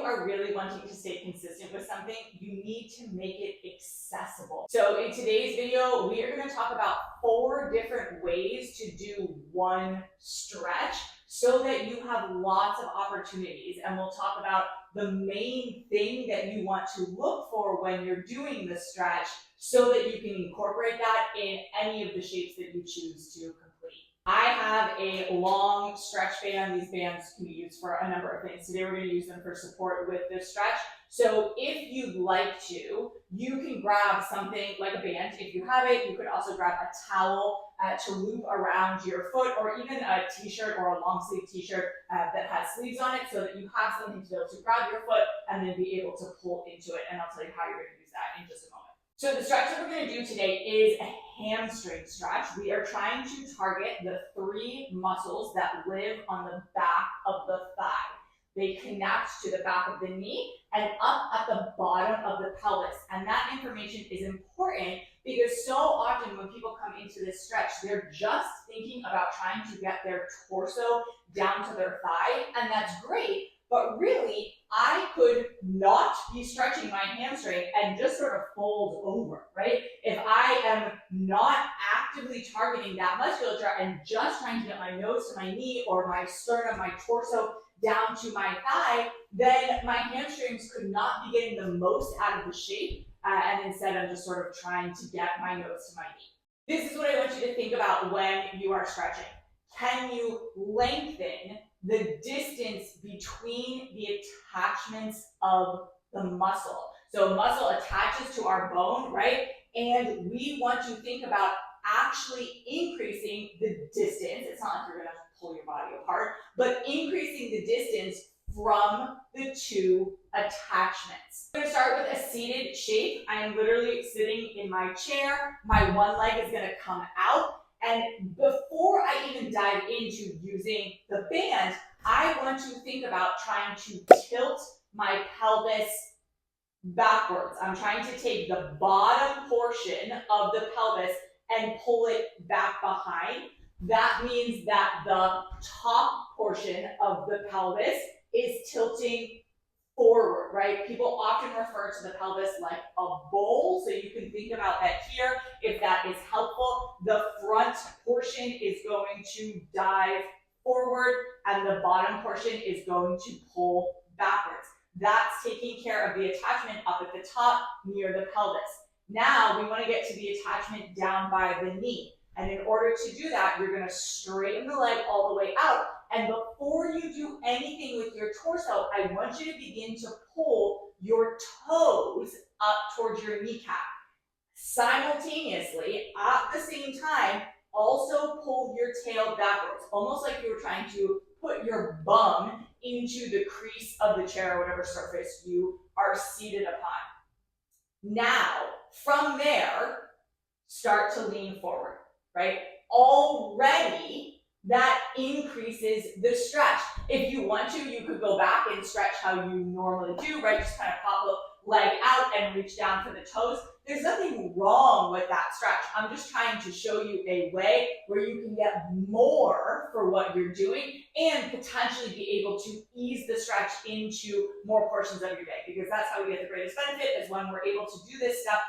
are really wanting to stay consistent with something, you need to make it accessible. So in today's video, we are going to talk about 4 different ways to do one stretch so that you have lots of opportunities. And we'll talk about the main thing that you want to look for when you're doing the stretch so that you can incorporate that in any of the shapes that you choose to complete. I have a long stretch band. These bands can be used for a number of things. Today we're going to use them for support with this stretch. So if you'd like to, you can grab something like a band. If you have it, you could also grab a towel to loop around your foot, or even a t-shirt or a long sleeve t-shirt that has sleeves on it, so that you have something to be able to grab your foot and then be able to pull into it. And I'll tell you how you're going to use that in just a moment. So the stretch that we're going to do today is a hamstring stretch. We are trying to target the 3 muscles that live on the back of the thigh. They connect to the back of the knee and up at the bottom of the pelvis. And that information is important because so often when people come into this stretch, they're just thinking about trying to get their torso down to their thigh, and that's great. But really, I could not be stretching my hamstring and just sort of fold over, right? If I am not actively targeting that musculature and just trying to get my nose to my knee or my sternum, my torso down to my thigh, then my hamstrings could not be getting the most out of the shape. And instead, I'm just sort of trying to get my nose to my knee. This is what I want you to think about when you are stretching. Can you lengthen the distance between the attachments of the muscle? So muscle attaches to our bone, right? And we want to think about actually increasing the distance. It's not like you're going to pull your body apart, but increasing the distance from the 2 attachments. I'm going to start with a seated shape. I am literally sitting in my chair. My one leg is going to come out. And before I even dive into using the band, I want to think about trying to tilt my pelvis backwards. I'm trying to take the bottom portion of the pelvis and pull it back behind. That means that the top portion of the pelvis is tilting forward, right? People often refer to the pelvis like a bowl, so you can think about that here if that is helpful. The front portion is going to dive forward and the bottom portion is going to pull backwards. That's taking care of the attachment up at the top near the pelvis. Now we want to get to the attachment down by the knee. And in order to do that, you're going to straighten the leg all the way out. And before you do anything with your torso, I want you to begin to pull your toes up towards your kneecap. Simultaneously, at the same time, also pull your tail backwards, almost like you were trying to put your bum into the crease of the chair or whatever surface you are seated upon. Now, from there, start to lean forward, right? Already, that increases the stretch. If you want to, you could go back and stretch how you normally do, right? Just kind of pop the leg out and reach down for the toes. There's nothing wrong with that stretch. I'm just trying to show you a way where you can get more for what you're doing and potentially be able to ease the stretch into more portions of your day, because that's how we get the greatest benefit, is when we're able to do this stuff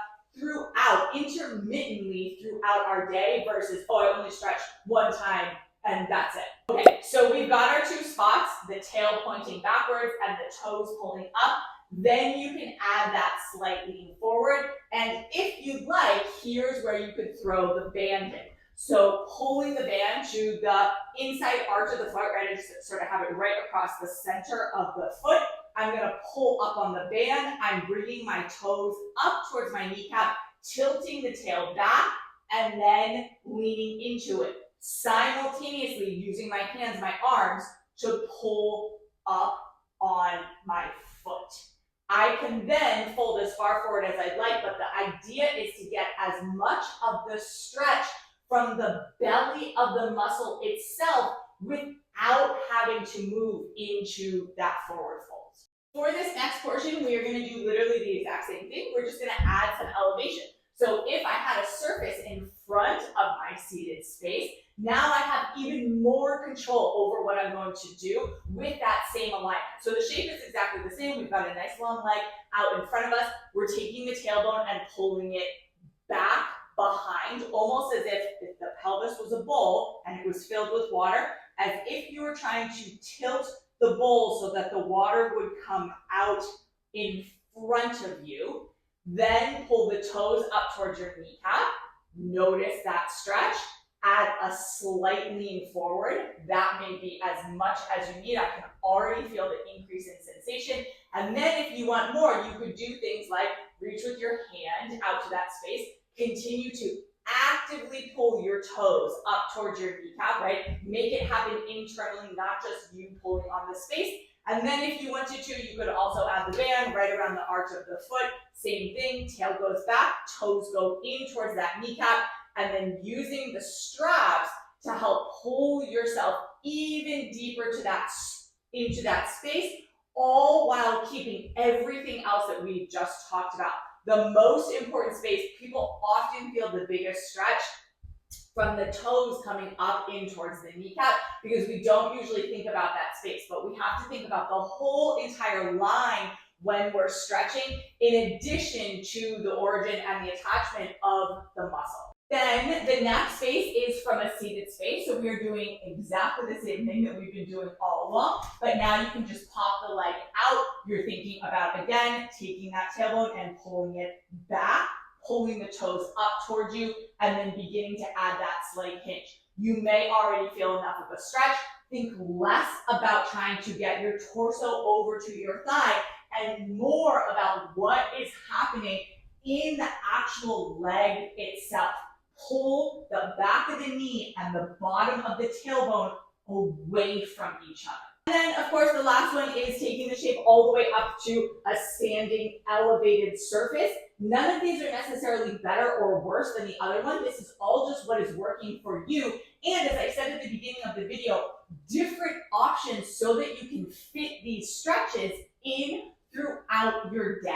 intermittently throughout our day versus, oh, I only stretch one time and that's it. Okay, so we've got our 2 spots, the tail pointing backwards and the toes pulling up. Then you can add that slight lean forward. And if you'd like, here's where you could throw the band in. So pulling the band to the inside arch of the foot, right? I just sort of have it right across the center of the foot. I'm going to pull up on the band. I'm bringing my toes up towards my kneecap, tilting the tail back, and then leaning into it. Simultaneously using my hands, my arms, to pull up on my foot. I can then fold as far forward as I'd like, but the idea is to get as much of the stretch from the belly of the muscle itself without having to move into that forward fold. For this next portion, we are going to do literally the exact same thing. We're just going to add some elevation. So if I had a surface in front of my seated space, Now I have even more control over what I'm going to do with that same alignment. So the shape is exactly the same. We've got a nice long leg out in front of us. We're taking the tailbone and pulling it back behind, almost as if the pelvis was a bowl and it was filled with water, as if you were trying to tilt the bowl so that the water would come out in front of you. Then pull the toes up towards your kneecap. Notice that stretch. Add a slight lean forward. That may be as much as you need. I can already feel the increase in sensation. And then if you want more, you could do things like reach with your hand out to that space. Continue to actively pull your toes up towards your kneecap, right? Make it happen internally, not just you pulling on the space. And then if you wanted to, you could also add the band right around the arch of the foot. Same thing, tail goes back, toes go in towards that kneecap, and then using the straps to help pull yourself even deeper to into that space, all while keeping everything else that we just talked about. The most important space, people often feel the biggest stretch from the toes coming up in towards the kneecap, because we don't usually think about that space, but we have to think about the whole entire line when we're stretching, in addition to the origin and the attachment of the muscle. Then the next space is from a seated space. So we are doing exactly the same thing that we've been doing all along, but now you can just pop the leg out. You're thinking about, again, taking that tailbone and pulling it back, pulling the toes up towards you, and then beginning to add that slight hinge. You may already feel enough of a stretch. Think less about trying to get your torso over to your thigh and more about what is happening in the actual leg itself. Pull the back of the knee and the bottom of the tailbone away from each other. And then, of course, the last one is taking the shape all the way up to a standing elevated surface. None of these are necessarily better or worse than the other one. This is all just what is working for you. And as I said at the beginning of the video, different options so that you can fit these stretches in throughout your day.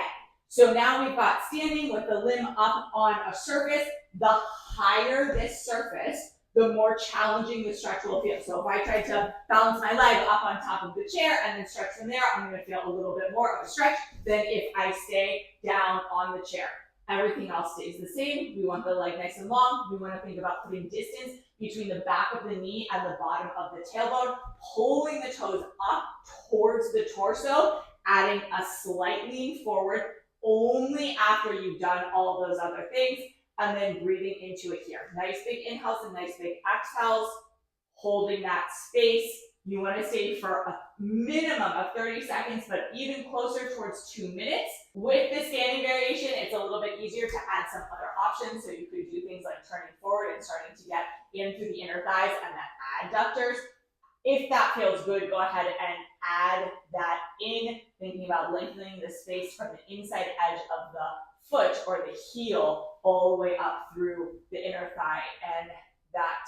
So now we've got standing with the limb up on a surface. The higher this surface, the more challenging the stretch will feel. So if I try to balance my leg up on top of the chair and then stretch from there, I'm going to feel a little bit more of a stretch than if I stay down on the chair. Everything else stays the same. We want the leg nice and long. We want to think about putting distance between the back of the knee and the bottom of the tailbone, pulling the toes up towards the torso, adding a slight lean forward only after you've done all those other things, and then breathing into it here. Nice big inhales and nice big exhales, holding that space. You want to stay for a minimum of 30 seconds, but even closer towards 2 minutes. With the standing variation, it's a little bit easier to add some other options. So you could do things like turning forward and starting to get in through the inner thighs and the adductors. If that feels good, go ahead and add that in, thinking about lengthening the space from the inside edge of the foot or the heel all the way up through the inner thigh and that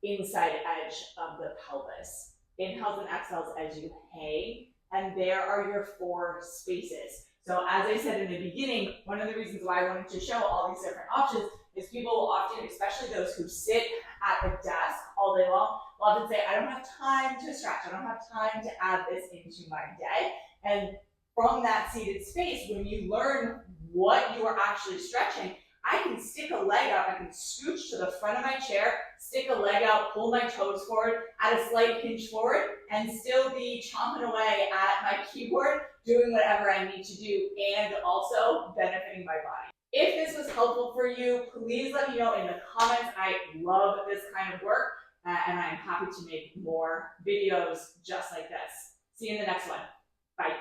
inside edge of the pelvis. Inhales and exhales as you hang, and there are your 4 spaces. So as I said in the beginning, one of the reasons why I wanted to show all these different options is people will often, especially those who sit at a desk all day long, will often say, I don't have time to stretch, I don't have time to add this into my day. And from that seated space, when you learn what you are actually stretching, I can stick a leg out, I can scooch to the front of my chair, stick a leg out, pull my toes forward, add a slight hinge forward, and still be chomping away at my keyboard, doing whatever I need to do, and also benefiting my body. If this was helpful for you, please let me know in the comments. I love this kind of work, and I'm happy to make more videos just like this. See you in the next one. Bye.